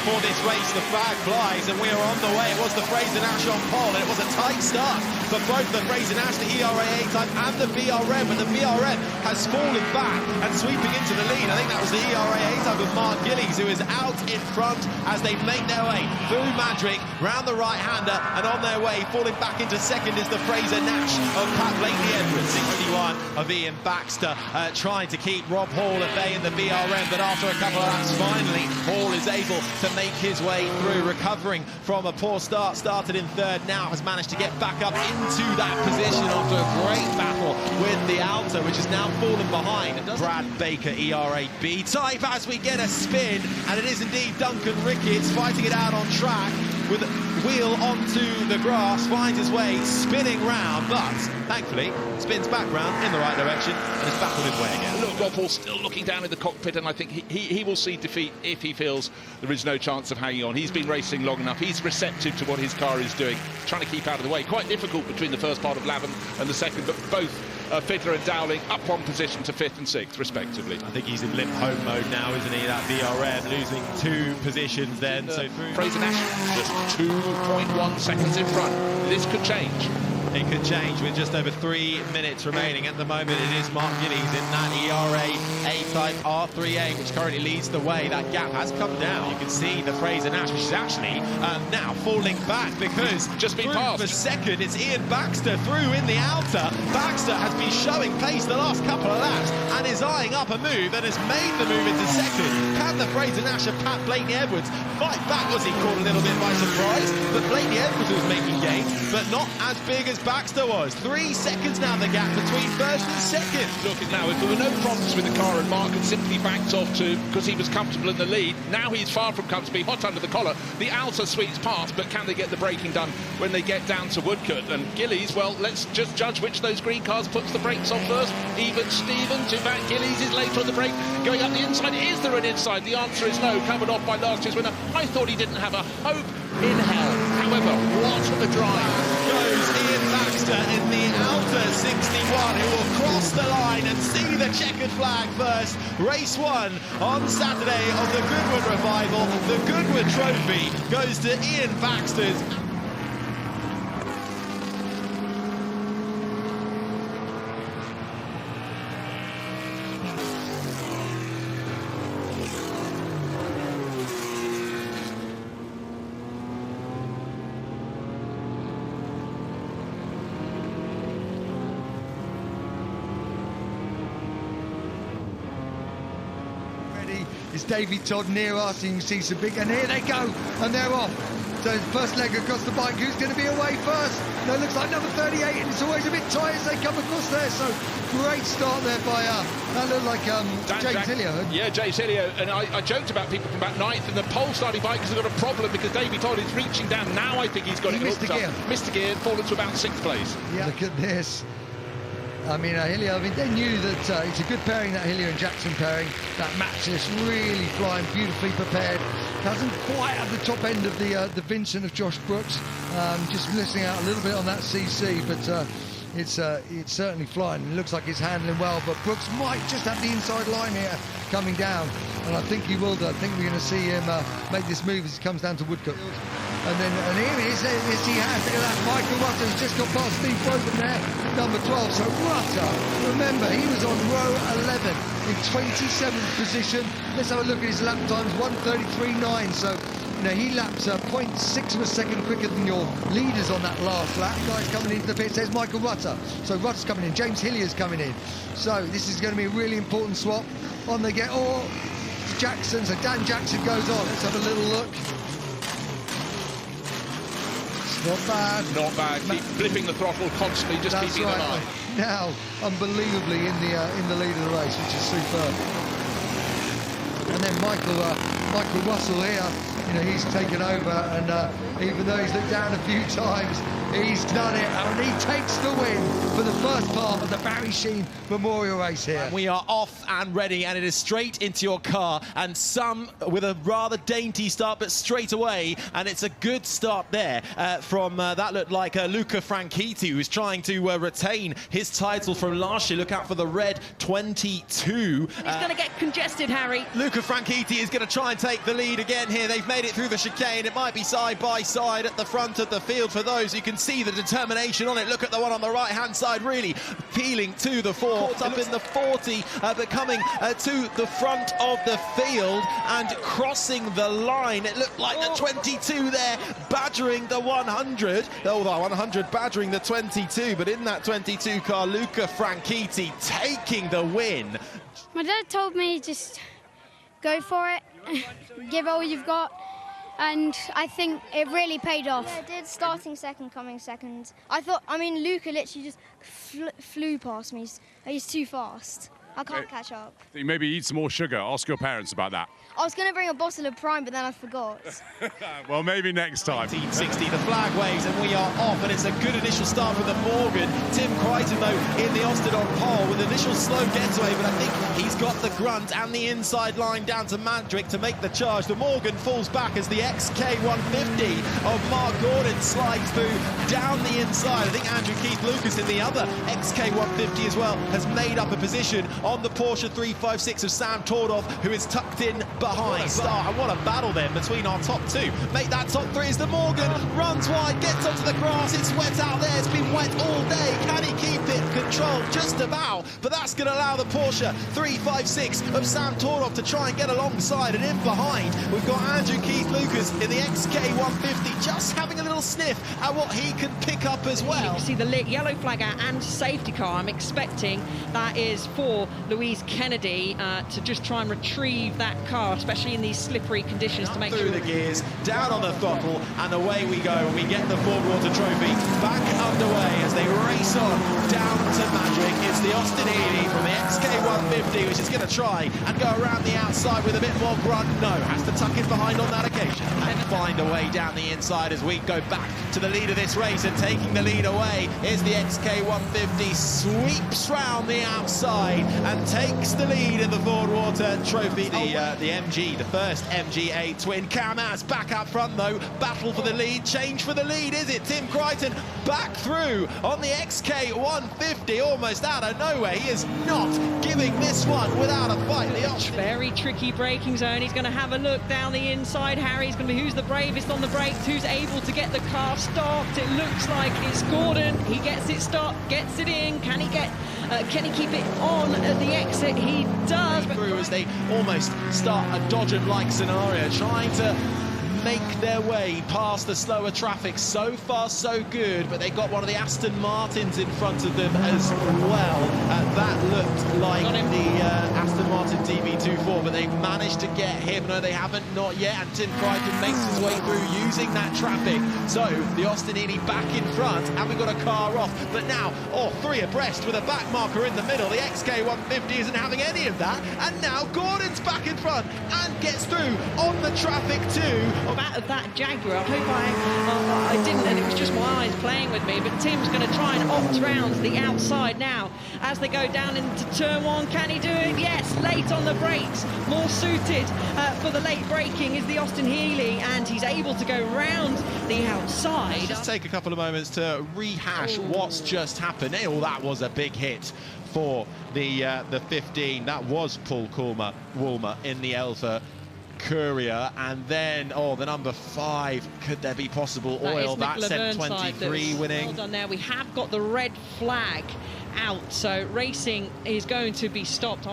for this race. The flag flies and we are on the way. It was the Fraser-Nash on pole, and it was a tight start for both the Fraser-Nash, the ERA A-type and the VRM, but the VRM has fallen back and sweeping into the lead. I think that was the ERA A-type of Mark Gillies, who is out in front as they make their way through Madgwick, round the right-hander, and on their way, falling back into second is the Fraser-Nash of Pat Blakely-Edwards. 61 of Ian Baxter, trying to keep Rob Hall at bay in the VRM, but after a couple of laps, finally, Hall is able to make his way through, recovering from a poor start. Started in third, now has managed to get back up into that position after a great battle with the Alta, which has now fallen behind. Brad Baker, ERA B-type, as we get a spin, and it is indeed Duncan Ricketts fighting it out on track with a wheel onto the grass, finds his way spinning round, but thankfully spins back round in the right direction and is back on his way again. Look, Rob Hall still looking down in the cockpit, and I think he will see defeat if he feels there is no chance of hanging on. He's been racing long enough, he's receptive to what his car is doing, trying to keep out of the way. Quite difficult between the first part of Lavin and the second, but both Fiddler and Dowling up one position to 5th and 6th respectively. I think he's in limp home mode now, isn't he, that VRM, losing 2 positions then. So Fraser-Nash just 2.1 seconds in front. This could change. It could change with just over 3 minutes remaining. At the moment, it is Mark Gillies in that ERA A-type R3A, which currently leads the way. That gap has come down. You can see the Fraser-Nash, which is actually now falling back because just been passed. For second, it's Ian Baxter through in the outer. Baxter has been showing pace the last couple of laps and is eyeing up a move and has made the move into second. Can the Fraser-Nash of Pat Blakely-Edwards fight back? Was he caught a little bit by surprise? But Blakely-Edwards was making gains, but not as big as Baxter was. 3 seconds now the gap between first and second. Look, now if there were no problems with the car and Mark had simply backed off to because he was comfortable in the lead, now he's far from comfortable, hot under the collar. The outer sweeps past, but can they get the braking done when they get down to Woodcote? And Gillies, well, let's just judge which of those green cars puts the brakes on first. Even Steven, to back Gillies is later on the brake, going up the inside. Is there an inside? The answer is no, covered off by last year's winner. I thought he didn't have a hope in hell. However, what a drive. Goes Ian Baxter in the outer 61, who will cross the line and see the checkered flag first. Race 1 on Saturday of the Goodwood Revival. The Goodwood Trophy goes to Ian Baxter's. It's Davey Todd near us, and you can see some big, and here they go, and they're off. So first leg across the bike, who's going to be away first? No, it looks like number 38, and it's always a bit tight as they come across there, so great start there by, that looked like James Hillier. Yeah, James Hillier, and I joked about people from about 9th, and the pole starting bikers have got a problem because Davey Todd is reaching down. Now I think he's got it missed hooked up. Missed a gear, fallen to about 6th place. Yeah. Look at this. I mean, Hillier, I mean, they knew that it's a good pairing, that Hillier and Jackson pairing. That matchless, really flying, beautifully prepared. Doesn't quite have the top end of the Vincent of Josh Brooks. Just missing out a little bit on that CC, but it's certainly flying. It looks like it's handling well, but Brooks might just have the inside line here coming down, and I think he will do. I think we're going to see him make this move as he comes down to Woodcote. And here he is, yes he has, look at that, Michael Rutter's just got past Steve Brogan there, number 12, so Rutter, remember, he was on row 11 in 27th position. Let's have a look at his lap times, 1:33.9, so, you know, he laps 0.6 of a second quicker than your leaders on that last lap. Guys coming into the pit, says Michael Rutter, so Rutter's coming in, James Hillier's coming in, so this is going to be a really important swap. On they get, Jackson, so Dan Jackson goes on, let's have a little look. Not bad. Not bad. Keep flipping the throttle constantly, just keeping an eye. Now, unbelievably in the lead of the race, which is superb. And then Michael Russell here, you know, he's taken over, and even though he's looked down a few times, he's done it, and he takes the win for the first part of the Barry Sheene Memorial race here. And we are off and ready, and it is straight into your car, and some with a rather dainty start, but straight away, and it's a good start there from that looked like Luca Franchitti, who's trying to retain his title from last year. Look out for the red 22. It's going to get congested, Harry. Luca Franchitti is going to try and take the lead again here. They've made it through the chicane. It might be side by side at the front of the field for those who can see the determination on it. Look at the one on the right-hand side, really peeling to the fore. Caught up in the 40, but coming to the front of the field and crossing the line. It looked like the 22 there, badgering the 100. Oh, the 100 badgering the 22, but in that 22 car, Luca Franchitti taking the win. My dad told me just go for it, give all you've got, and I think it really paid off. Yeah, it did, starting second, coming second. I mean, Luca literally just flew past me. He's too fast. I can't catch up. Maybe eat some more sugar. Ask your parents about that. I was going to bring a bottle of Prime, but then I forgot. Well, maybe next time. 1960, the flag waves and we are off, and it's a good initial start for the Morgan. Tim Crichton, though, in the Austin on pole with initial slow getaway, but I think he's got the grunt and the inside line down to Madgwick to make the charge. The Morgan falls back as the XK150 of Mark Gordon slides through down the inside. I think Andrew Keith Lucas in the other XK150 as well has made up a position on the Porsche 356 of Sam Tordoff, who is tucked in behind. And what a battle then between our top two. Make that top three as the Morgan runs wide, gets onto the grass. It's wet out there. It's been wet all day. Can he keep it controlled? Just about. But that's going to allow the Porsche 356 of Sam Tordoff to try and get alongside. And in behind, we've got Andrew Keith Lucas in the XK150 just having a little sniff at what he can pick up as well. You can see the lit yellow flag out and safety car. I'm expecting that is for Louise Kennedy to just try and retrieve that car, especially in these slippery conditions, to make through sure the gears, down on the throttle, and away we go. We get the Fordwater Trophy back underway as they race on down to Madgwick. It's the Austin Healey from the XK150, which is going to try and go around the outside with a bit more grunt. No, has to tuck in behind on that occasion and find a way down the inside as we go back to the lead of this race. And taking the lead away is the XK150, sweeps round the outside and takes the lead in the Fordwater Trophy. The MG, the first MGA twin. Can-Am's back up front though, battle for the lead, change for the lead, is it? Tim Crichton back through on the XK150, almost out of nowhere. He is not giving this one without a fight. Very tricky braking zone. He's going to have a look down the inside. Harry's going to be who's the bravest on the brakes, who's able to get the car stopped. It looks like it's Gordon. He gets it stopped, gets it in. Can he keep it on at the exit? He does. Through as they almost start a Dodgem-like scenario, trying to make their way past the slower traffic. So far so good, but they got one of the Aston Martins in front of them as well. That looked like the Aston Martin DB24, but they managed to get him. No, they haven't, not yet, and Tim Crichton makes his way through using that traffic. So the Austin Healey back in front, and we've got a car off, but now three abreast with a back marker in the middle. The XK150 isn't having any of that, and now Gordon's back in front and gets through on the traffic too. Out of that Jaguar. I hope I didn't, and it was just my eyes playing with me, but Tim's going to try and opt round to the outside now as they go down into turn one. Can he do it? Yes, late on the brakes, more suited for the late braking is the Austin Healey, and he's able to go round the outside. Let's just take a couple of moments to rehash what's just happened. That was a big hit for the 15. That was Paul Woolmer in the Elfa Courier, and then the number 5, could there be possible oil? That sent 23 winning. Well done there. We have got the red flag out, so racing is going to be stopped.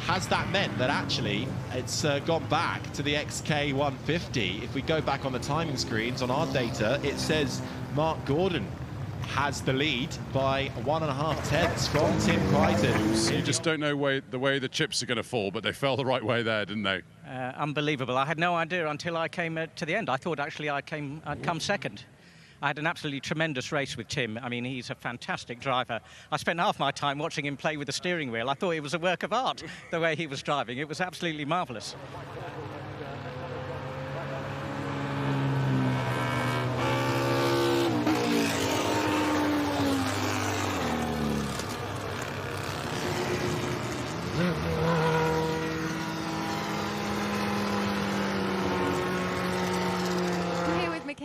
Has that meant that actually it's gone back to the XK150? If we go back on the timing screens on our data, it says Mark Gordon has the lead by 1.5 tenths from Tim Crichton. You just don't know the way the chips are going to fall, but they fell the right way there, didn't they? Unbelievable. I had no idea until I came to the end. I thought actually I'd come second. I had an absolutely tremendous race with Tim. I mean, he's a fantastic driver. I spent half my time watching him play with the steering wheel. I thought it was a work of art, the way he was driving. It was absolutely marvellous.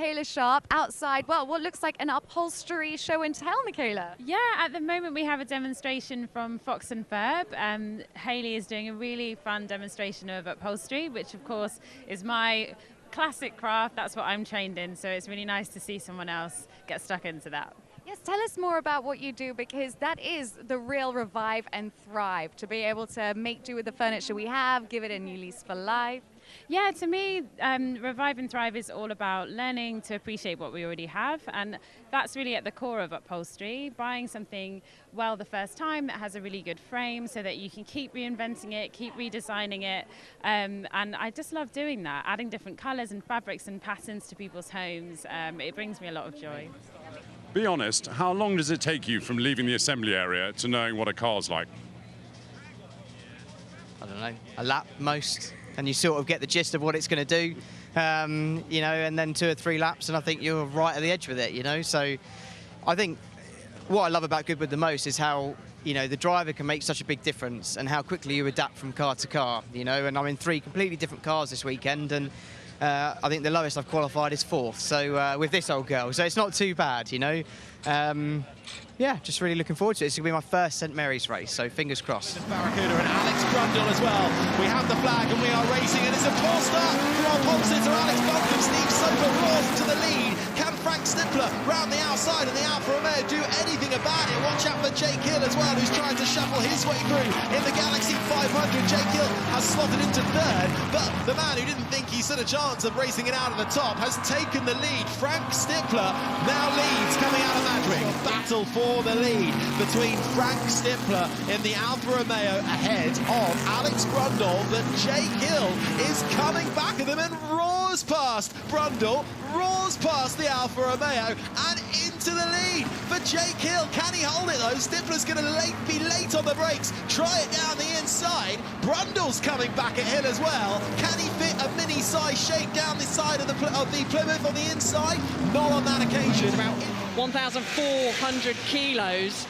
Michaela Sharp outside, well, what looks like an upholstery show and tell, Michaela. Yeah, at the moment we have a demonstration from Fox and Ferb. Hayley is doing a really fun demonstration of upholstery, which of course is my classic craft. That's what I'm trained in, so it's really nice to see someone else get stuck into that. Yes, tell us more about what you do, because that is the real revive and thrive, to be able to make do with the furniture we have, give it a new lease for life. Yeah, to me, Revive and Thrive is all about learning to appreciate what we already have, and that's really at the core of upholstery. Buying something well the first time that has a really good frame so that you can keep reinventing it, keep redesigning it, and I just love doing that, adding different colours and fabrics and patterns to people's homes. It brings me a lot of joy. Be honest, how long does it take you from leaving the assembly area to knowing what a car's like? I don't know, a lap most, and you sort of get the gist of what it's going to do, you know, and then 2 or 3 laps, and I think you're right at the edge with it, you know. So I think what I love about Goodwood the most is how, you know, the driver can make such a big difference and how quickly you adapt from car to car, you know. And I'm in 3 completely different cars this weekend, and I think the lowest I've qualified is 4th, so with this old girl, so it's not too bad, you know. Yeah, just really looking forward to it. It's going to be my first St Mary's race, so fingers crossed. Barracuda and Alex Grundle as well. We have the flag and we are racing, and it's a poor start from our pole sitter Alex Buncombe. Steve Soper roars to the lead. Can Frank Stippler round the outside and the Alfa Romeo do anything about it? Watch out for Jake Hill as well, who's trying to shuffle his way through in the Galaxy 500. Jake Hill has slotted into 3rd, but the man who didn't think he stood a chance of racing it out of the top has taken the lead. Frank Stippler now leads coming out of Madgwick. Battle for the lead between Frank Stippler in the Alfa Romeo ahead of Alex Grundle, but Jake Hill is coming back at them and roars past Grundle, roars past the Alfa Romeo and into the lead for Jake Hill. Can he hold it though? Stippler's going to be late on the brakes, try it down the inside. Brundle's coming back at Hill as well. Can he fit a mini size shape down the side of the Plymouth on the inside? Not on that occasion. 1,400 kilos,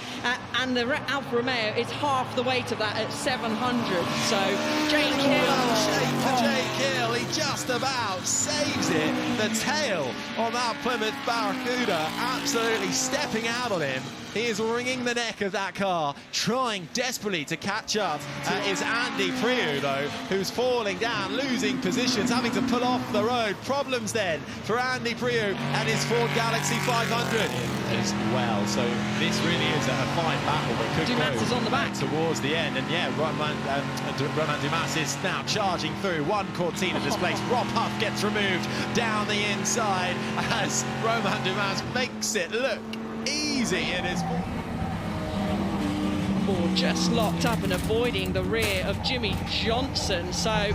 and the Alfa Romeo is half the weight of that at 700. So Jake Hill, shape for Jake Hill, he just about saves it. The tail on that Plymouth Barracuda absolutely stepping out on him. He is wringing the neck of that car, trying desperately to catch up. Is Andy Priu, though, who's falling down, losing positions, having to pull off the road. Problems then for Andy Priu and his Ford Galaxy 500 as well. So this really is a fine battle that could Dumas is on the back towards the end. And yeah, Romain Dumas is now charging through. 1 Cortina displaced. Rob Huff gets removed down the inside as Romain Dumas makes it look easy in his ball just locked up and avoiding the rear of Jimmy Johnson, so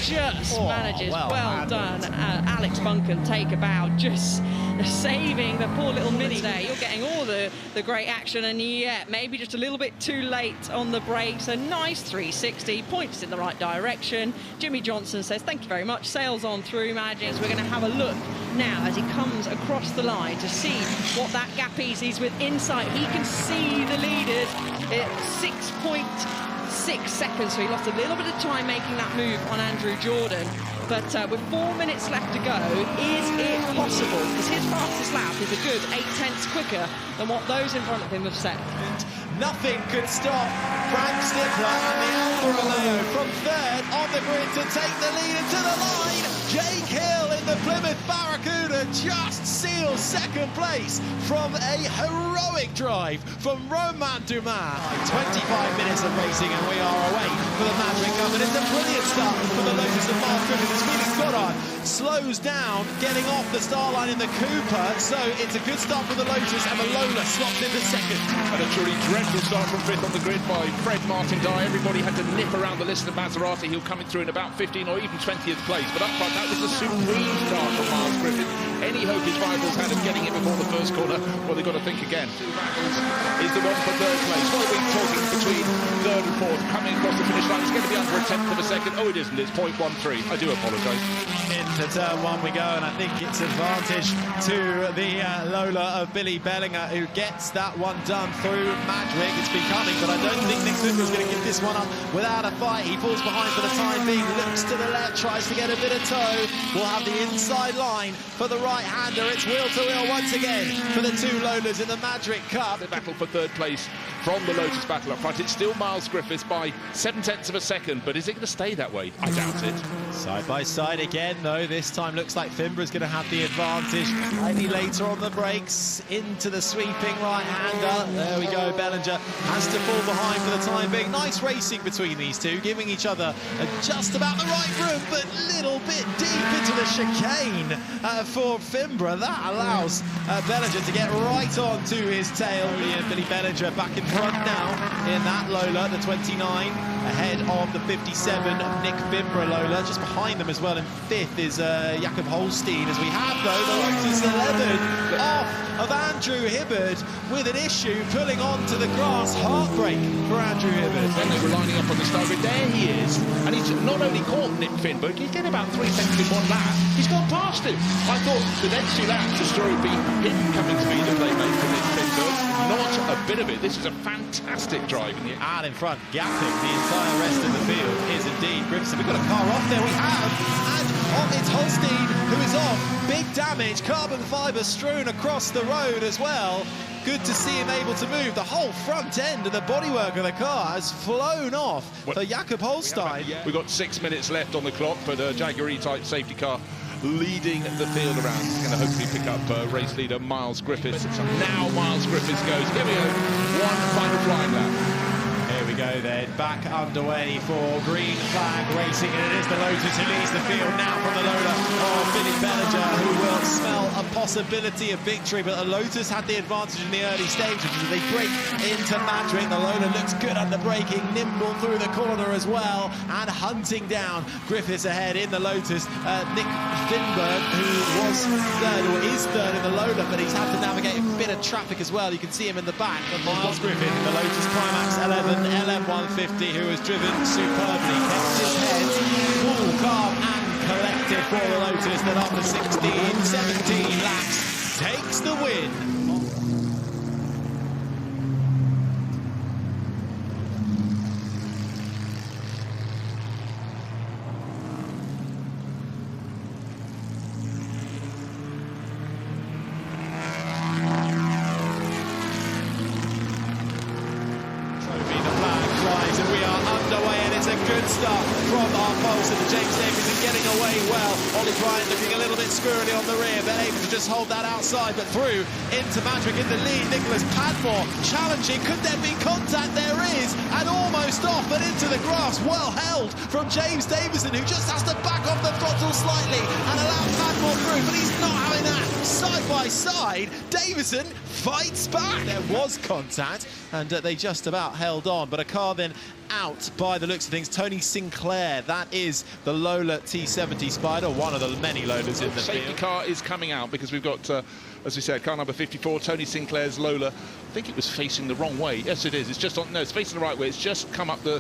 just manages, well done. Alex Buncombe take about, just saving the poor little mini there. You're getting all the great action, and yeah, maybe just a little bit too late on the brakes. A nice 360, points in the right direction. Jimmy Johnson says thank you very much, sails on through. Imagines we're going to have a look now as he comes across the line to see what that gap is. He's with insight, he can see the leaders at 6.6 seconds, so he lost a little bit of time making that move on Andrew Jordan. But with 4 minutes left to go, is it possible? Because his fastest lap is a good 8/10 quicker than what those in front of him have set. Nothing could stop Frank Stippler and the Alfa Romeo from 3rd on the grid to take the lead into the line. Jake Hill in the Plymouth Barracuda just seals 2nd place from a heroic drive from Romain Dumas. 25 minutes of racing and we are away for the Madgwick Cup, and it's a brilliant start for the Lotus of Mark Griffin as Felix Goddard slows down getting off the start line in the Cooper, so it's a good start for the Lotus, and the Lola slots into 2nd. And a truly dreadful start from 5th on the grid by Fred Martin-Dye. Everybody had to nip around the list of Maserati. He'll coming through in about 15 or even 20th place, but up front that was a supreme start from Miles Griffin. Any hope his rivals had of getting it before the first corner, well, they've got to think again. Is the one for 3rd place. What are we talking between 3rd and 4th? Coming across the finish right. It's going to be under a tenth of a second. Oh, it isn't. It's 0.13. I do apologise. Into turn one we go, and I think it's advantage to the Lola of Billy Bellinger, who gets that one done through Madgwick. It's been coming, but I don't think Nick Fimber is going to give this one up without a fight. He falls behind for the time being, looks to the left, tries to get a bit of toe. We'll have the inside line for the right-hander. It's wheel-to-wheel once again for the two Lolas in the Madgwick Cup. The battle for third place from the Lotus battle up front. It's still Miles Griffiths by 0.7 of a second, but is it going to stay that way? I doubt it. Side by side again, though. This time looks like Fimber is going to have the advantage. Slightly later on the brakes, into the sweeping right-hander. There we go. Bellinger has to fall behind for the time being. Nice racing between these two, giving each other just about the right room, but a little bit deep into the chicane for Fimber. That allows Bellinger to get right on to his tail. Billy Bellinger back in front now in that Lola, the 29, ahead of the 57 of Nick Fimber Lola. Just behind them as well in fifth is Jakob Holstein, as we have, though, the Lotus 11 off of Andrew Hibbard with an issue pulling onto the grass. Heartbreak for Andrew Hibbard. When they were lining up on the start grid, there he is, and he's not only caught Nick Fimber, he's getting about 3 seconds in one lap. He's gone past him. I thought the next 2 laps the story would be him coming to be the playmate for Nick Fimber. Not a bit of it. This is a fantastic drive in the out in front, gapping the entire rest of the field is indeed Grimson. We've got a car off there. We have, and it's Holstein who is off. Big damage, carbon fibre strewn across the road as well. Good to see him able to move. The whole front end of the bodywork of the car has flown off for Jakob Holstein. We've got 6 minutes left on the clock, but a Jaguar E-Type safety car leading the field around. He's going to hopefully pick up race leader Miles Griffiths. Now Miles Griffiths goes. Here we go. One final flying lap. Here we go then, back underway for green flag racing, and it is the Lotus who leads the field now from the Lola of Billy Bellinger, who will smell a possibility of victory, but the Lotus had the advantage in the early stages. They break into Madgwick. The Lola looks good under braking, nimble through the corner as well, and hunting down Griffiths ahead in the Lotus. Nick Finberg, who was third, or is third in the Lola, but he's had to navigate a bit of traffic as well. You can see him in the back, but Miles Griffith in the Lotus Climax 11 LM150, who has driven superbly, kept his head cool, calm and collected for the Lotus, that after 17 laps takes the win. Start from our poles, and James Davison getting away well. Ollie Bryant looking a little bit squirrely on the rear, but able to just hold that outside, but through into Madgwick in the lead. Nicholas Padmore challenging. Could there be contact? There is, and almost off, but into the grass. Well held from James Davison, who just has to back off the throttle slightly and allow Padmore through, but he's not having that. Side by side, Davison fights back. There was contact, and they just about held on, but a car then out by the looks of things. Tony Sinclair, that is the Lola T70 Spider, one of the many Lolas in the field. Safety car is coming out because we've got, as we said, car number 54, Tony Sinclair's Lola. I think it was facing the wrong way. Yes, it is. It's just on. No, it's facing the right way. It's just come up the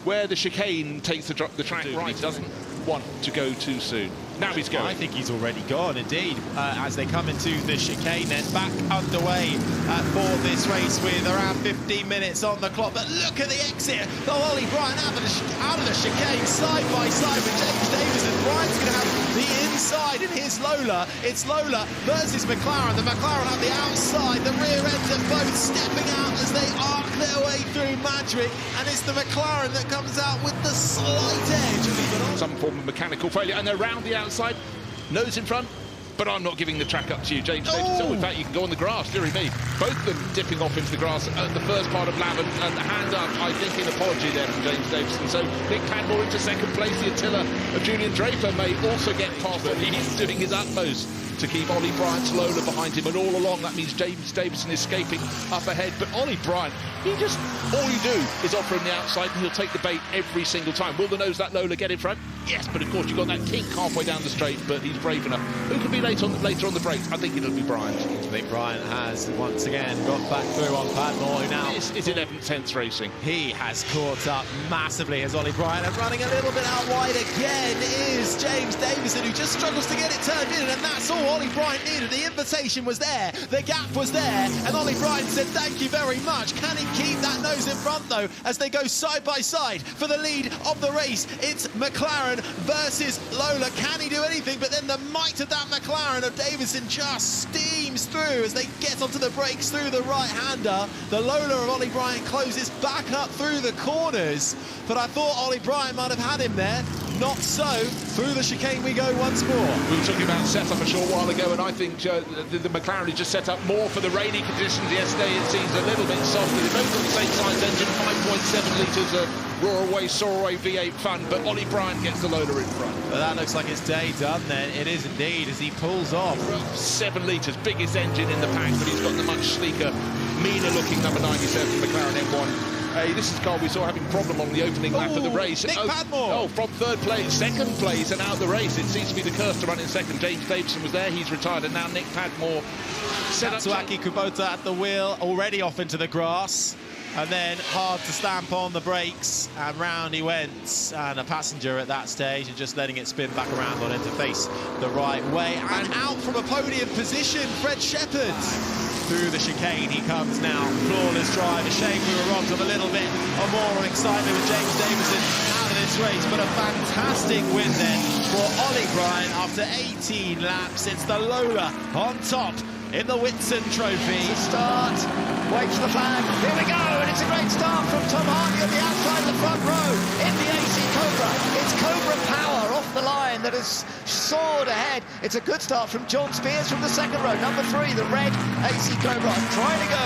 where the chicane takes the track right. He doesn't want to go too soon. Now he's going. I think he's already gone, indeed, as they come into the chicane, then back underway for this race with around 15 minutes on the clock. But look at the exit. The Ollie Bryant out of the chicane, side by side with James Davison. Bryant's going to have the inside in his Lola. It's Lola versus McLaren. The McLaren on the outside, the rear ends are both stepping out as they arc their way through Madgwick, and it's the McLaren that comes out with the slight edge. Some form of mechanical failure, and they're round the outside, nose in front, but I'm not giving the track up to you, James Davison. In fact, you can go on the grass, dearie me. Both of them dipping off into the grass at the first part of lap, and hand up, I think, an apology there from James Davison. So Nick Padmore into second place. The Attila of Julian Draper may also get past, but he's doing his utmost to keep Ollie Bryant's Lola behind him, and all along that means James Davison escaping up ahead. But Ollie Bryant, all you do is offer him the outside and he'll take the bait every single time. Will the nose that Lola get in front? Yes, but of course you've got that kink halfway down the straight, but he's brave enough. Who could be later on the brakes? I think it'll be Bryant. I think Bryant has once again got back through on Padmore, who now is 11th, 10th racing. He has caught up massively as Ollie Bryant, and running a little bit out wide again is James Davison, who just struggles to get it turned in, and that's all Ollie Bryant needed. The invitation was there, the gap was there, and Ollie Bryant said thank you very much. Can he keep that nose in front though, as they go side by side for the lead of the race? It's McLaren versus Lola. Can he do anything? But then the might of that McLaren of Davison just steams through as they get onto the brakes through the right-hander. The Lola of Ollie Bryant closes back up through the corners, but I thought Ollie Bryant might have had him there. Not so. Through the chicane we go once more. We were talking about setup a short while ago, and I think the McLaren is just set up more for the rainy conditions. Yesterday it seems a little bit softer. They both got the same size engine, 5.7 litres of Soar Away V8 fun, but Ollie Bryant gets the Lola in front. Well, that looks like it's day done then. It is indeed, as he pulls off. 7 litres, biggest engine in the pack, but he's got the much sleeker, meaner looking number 97 McLaren M1. This is a car we saw having a problem on the opening lap of the race. Nick Padmore! From third place, second place, and out of the race. It seems to be the curse to run in second. James Davison was there, he's retired, and now Nick Padmore set up. Katsuaki Kubota at the wheel, already off into the grass, and then hard to stamp on the brakes, and round he went, and a passenger at that stage, and just letting it spin back around on it to face the right way, and out from a podium position, Fred Shepherd. Through the chicane he comes now, flawless drive. A shame we were robbed of a little bit of more excitement with James Davison out of this race, but a fantastic win then for Ollie Bryant after 18 laps. It's the Lola on top in the Whitsun Trophy. Start, wait for the flag, here we go, and it's a great start from Tom Hardy on the outside of the front row in the AC Cobra. It's Cobra Power off the line that has soared ahead. It's a good start from John Spears from the second row, number 3, the red AC Cobra, trying to go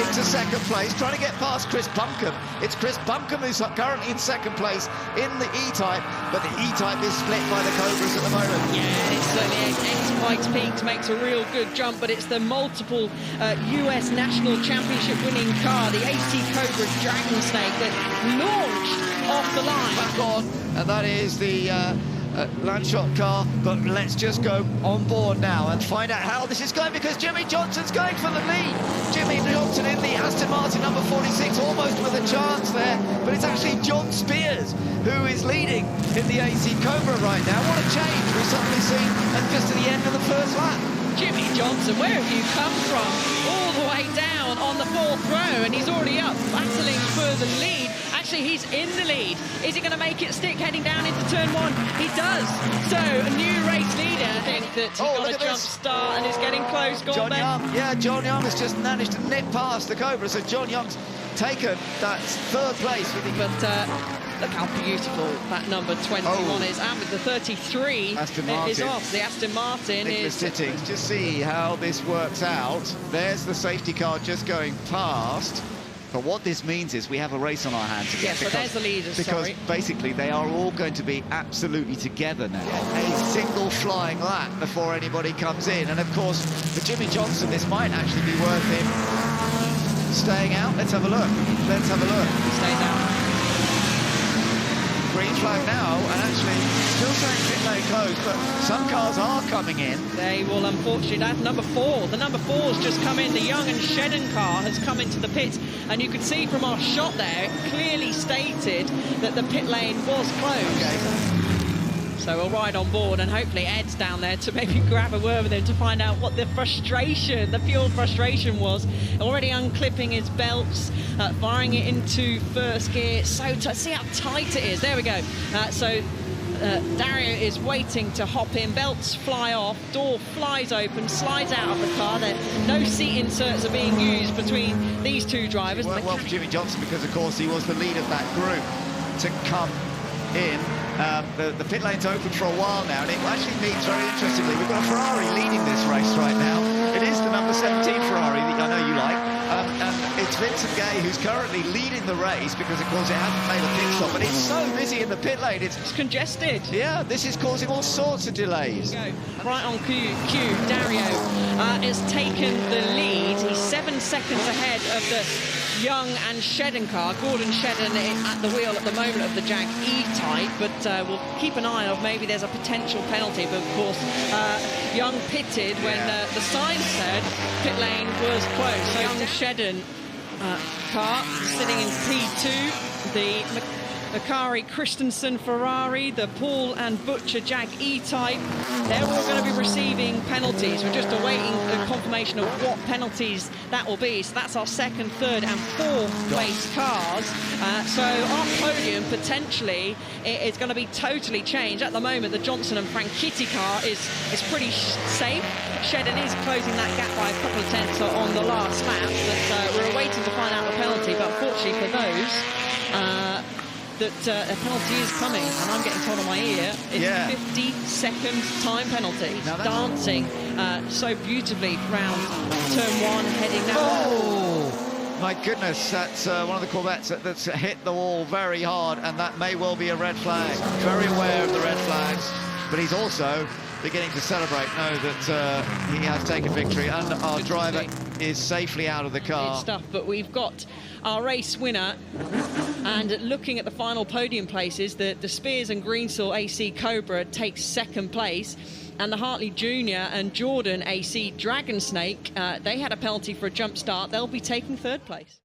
into second place, trying to get past Chris Buncombe. It's Chris Buncombe who's currently in second place in the E-Type, but the E-Type is split by the Cobras at the moment. Yeah, it's certainly X-Pikes Peak makes a real good jump, but it's the multiple US National Championship winning car, the AC Cobra Dragon Snake, that launched off the line. Back on, and that is the Landshot car, but let's just go on board now and find out how this is going, because Jimmy Johnson's going for the lead. Jimmy Johnson in the Aston Martin number 46, almost with a chance there, but it's actually John Spears who is leading in the AC Cobra right now. What a change we've suddenly seen, and just to the end of the first lap. Jimmy Johnson, where have you come from? All the way down on the 4th row, and he's already up, battling for the lead. Actually, he's in the lead. Is he going to make it stick heading down into turn 1? He does. So, a new race leader. I think that he got a jump start, and it's getting close. John Young, yeah, John Young has just managed to nip past the Cobra, so John Young's taken that 3rd place. But look how beautiful that number 21 is, and with the 33 is off. The Aston Martin Nicholas Sittings. Just see how this works out. There's the safety car just going past. But what this means is we have a race on our hands again. Yes, so there's the leaders, because basically they are all going to be absolutely together now. A single flying lap before anybody comes in. And of course, for Jimmy Johnson, this might actually be worth him staying out. Let's have a look. Let's have a look. Stays out. Green flag now, and actually still saying pit lane closed, but some cars are coming in. They will unfortunately, that's number 4. The number 4's just come in. The Young and Shedden car has come into the pit, and you can see from our shot there, it clearly stated that the pit lane was closed. Okay. So we'll ride on board, and hopefully Ed's down there to maybe grab a word with him to find out what the frustration, the fuel frustration was. Already unclipping his belts, firing it into first gear. So see how tight it is. There we go. Dario is waiting to hop in. Belts fly off, door flies open, slides out of the car. No seat inserts are being used between these two drivers. Well for Jimmy Johnson, because of course he was the lead of that group to come in. The pit lane's open for a while now, and it actually means, very interestingly, we've got a Ferrari leading this race right now. It is the number 17 Ferrari that I know you like. And it's Vincent Gay who's currently leading the race because, of course, it hasn't made a pit stop. But it's so busy in the pit lane. It's congested. Yeah, this is causing all sorts of delays. Right on cue, Dario has taken the lead. He's 7 seconds ahead of the Young and Shedden car. Gordon Shedden at the wheel at the moment of the Jag E-Type, but we'll keep an eye on maybe there's a potential penalty. But of course, Young pitted when the sign said pit lane was closed. So Young Shedden car sitting in P2, the Macari Christensen Ferrari, the Paul and Butcher Jag E-Type, they're all going to be receiving penalties. We're just awaiting the confirmation of what penalties that will be. So that's our second, third and fourth place cars. So our podium potentially is going to be totally changed. At the moment, the Johnson and Franchitti car is pretty safe. Shedden is closing that gap by a couple of tenths on the last lap, but we're waiting to find out the penalty. But unfortunately for those, that a penalty is coming, and I'm getting told on my ear it's a 50-second time penalty. Dancing so beautifully round turn one, heading now. Oh, my goodness, that's one of the Corvettes that's hit the wall very hard, and that may well be a red flag. Very aware of the red flags, but he's also beginning to celebrate, know that he has taken victory, and our driver is safely out of the car. Good stuff, but we've got our race winner, and looking at the final podium places, the Spears and Greensall AC Cobra takes second place, and the Hartley Junior and Jordan AC Dragon Snake, they had a penalty for a jump start. They'll be taking third place.